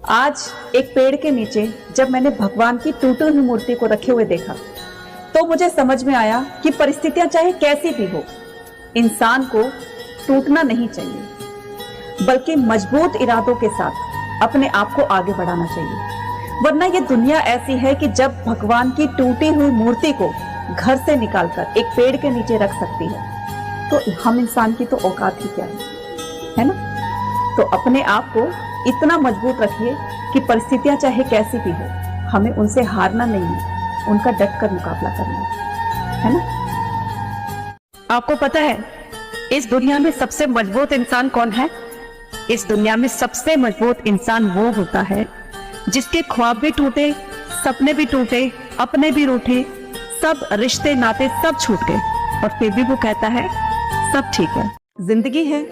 आज एक पेड़ के नीचे जब मैंने भगवान की टूटी हुई मूर्ति को रखे हुए देखा तो मुझे समझ में आया कि परिस्थितियां चाहे कैसी भी हो, इंसान को टूटना नहीं चाहिए, बल्कि मजबूत इरादों के साथ अपने आप को आगे बढ़ाना चाहिए। वरना ये दुनिया ऐसी है कि जब भगवान की टूटी हुई मूर्ति को घर से निकालकर एक पेड़ के नीचे रख सकती है, तो हम इंसान की तो औकात ही क्या है ना? तो अपने आप को इतना मजबूत रखिए कि परिस्थितियां चाहे कैसी भी हो, हमें उनसे हारना नहीं है, उनका डट कर मुकाबला करना है ना? आपको पता है इस दुनिया में सबसे मजबूत इंसान कौन है? इस दुनिया में सबसे मजबूत इंसान वो होता है जिसके ख्वाब भी टूटे, सपने भी टूटे, अपने भी रूठे, सब रिश्ते नाते सब छूट गए, और फिर भी वो कहता है सब ठीक है। जिंदगी है,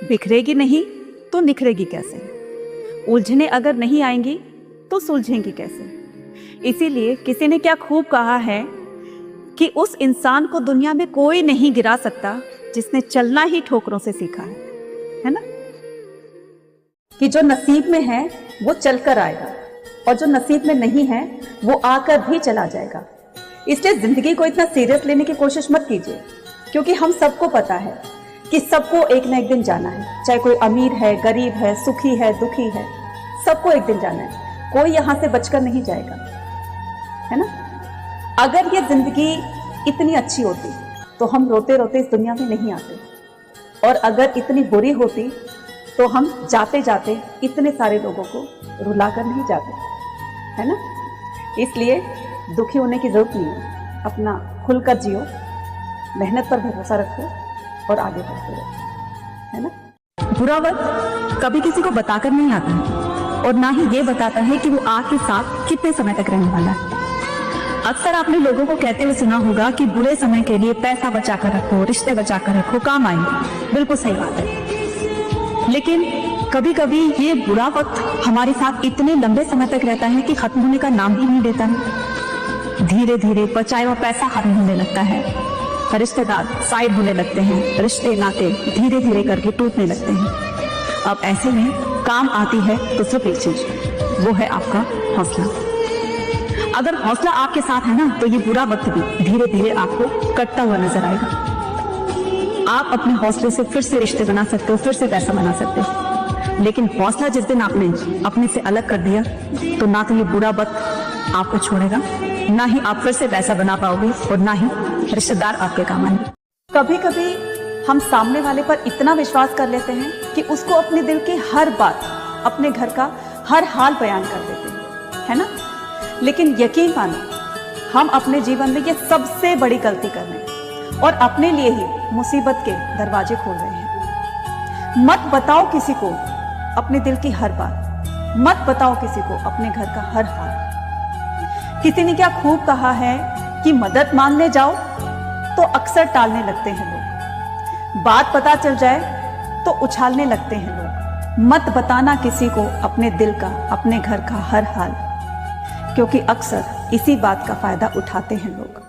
बिखरेगी नहीं तो निखरेगी कैसे? उलझने अगर नहीं आएंगी तो सुलझेंगी कैसे? इसीलिए किसी ने क्या खूब कहा है कि उस इंसान को दुनिया में कोई नहीं गिरा सकता जिसने चलना ही ठोकरों से सीखा है ना? कि जो नसीब में है वो चलकर आएगा, और जो नसीब में नहीं है वो आकर भी चला जाएगा। इसलिए जिंदगी को इतना सीरियस लेने की कोशिश मत कीजिए, क्योंकि हम सबको पता है कि सबको एक ना एक दिन जाना है। चाहे कोई अमीर है, गरीब है, सुखी है, दुखी है, सबको एक दिन जाना है। कोई यहां से बचकर नहीं जाएगा, है ना? अगर ये जिंदगी इतनी अच्छी होती तो हम रोते रोते इस दुनिया में नहीं आते, और अगर इतनी बुरी होती तो हम जाते जाते इतने सारे लोगों को रुलाकर नहीं जाते, है ना? इसलिए दुखी होने की जरूरत नहीं है। अपना खुलकर जियो, मेहनत पर भरोसा रखो और आगे बढ़ते रहो, है ना? बुरा वक्त कभी किसी को बताकर नहीं आता है, और ना ही ये बताता है कि वो आपके साथ कितने समय तक रहने वाला है। अक्सर आपने लोगों को कहते हुए सुना होगा कि बुरे समय के लिए पैसा बचा कर रखो, रिश्ते बचा कर रखो, काम आएंगे। बिल्कुल सही बात है, लेकिन कभी कभी ये बुरा वक्त हमारे साथ इतने लंबे समय तक रहता है कि खत्म होने का नाम भी नहीं देता है। धीरे धीरे बचाया हुआ पैसा खत्म होने लगता है, रिश्तेदार साइड होने लगते हैं, रिश्ते नाते धीरे धीरे करके टूटने लगते हैं। अब ऐसे में काम आती है तो सिर्फ एक चीज, वो है आपका हौसला। अगर हौसला आपके साथ है ना, तो ये बुरा वक्त भी धीरे धीरे आपको कटता हुआ नजर आएगा। आप अपने हौसले से फिर से रिश्ते बना सकते हो, फिर से पैसा बना सकते हो। लेकिन हौसला जिस दिन आपने अपने से अलग कर दिया, तो ना तो ये बुरा वक्त आपको छोड़ेगा, ना ही आप फिर से पैसा बना पाओगे, और ना ही रिश्तेदार आपके काम आएंगे। कभी कभी हम सामने वाले पर इतना विश्वास कर लेते हैं कि उसको अपने दिल की हर बात, अपने घर का हर हाल बयान कर देते हैं, है ना? लेकिन यकीन मानो, हम अपने जीवन में ये सबसे बड़ी गलती कर रहे हैं, और अपने लिए ही मुसीबत के दरवाजे खोल रहे हैं। मत बताओ किसी को अपने दिल की हर बात, मत बताओ किसी को अपने घर का हर हाल। किसी ने क्या खूब कहा है कि मदद मांगने जाओ तो अक्सर टालने लगते हैं लोग, बात पता चल जाए तो उछालने लगते हैं लोग। मत बताना किसी को अपने दिल का, अपने घर का हर हाल, क्योंकि अक्सर इसी बात का फायदा उठाते हैं लोग।